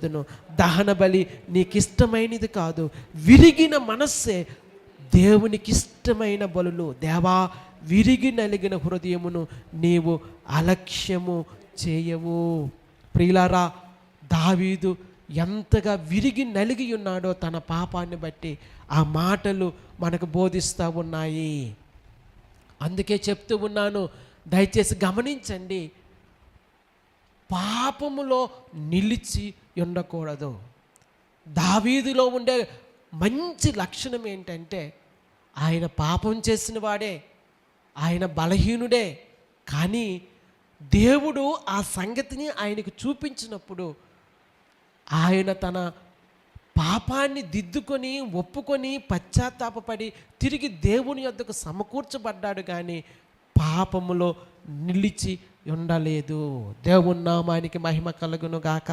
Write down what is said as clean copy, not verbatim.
చెప్తును, దహన బలి నీకు ఇష్టమైనది కాదు, విరిగిన మనస్సే దేవునికి ఇష్టమైన బలులు. దేవా, విరిగి నలిగిన హృదయమును నీవు అలక్ష్యము చేయవు. ప్రియులారా, దావీదు ఎంతగా విరిగి నలిగి ఉన్నాడో తన పాపాన్ని బట్టి ఆ మాటలు మనకు బోధిస్తూ ఉన్నాయి. అందుకే చెప్తూ ఉన్నాను, దయచేసి గమనించండి, పాపములో నిలిచి ఉండకూడదు. దావీదులో ఉండే మంచి లక్షణం ఏంటంటే, ఆయన పాపం చేసిన వాడే, ఆయన బలహీనుడే, కానీ దేవుడు ఆ సంగతిని ఆయనకు చూపించినప్పుడు ఆయన తన పాపాన్ని దిద్దుకొని ఒప్పుకొని పశ్చాత్తాపపడి తిరిగి దేవుని యొద్దకు సమకూర్చబడ్డాడు, కానీ పాపములో నిలిచి ఉండలేదు. దేవుని నామానికి మహిమ కలుగును గాక.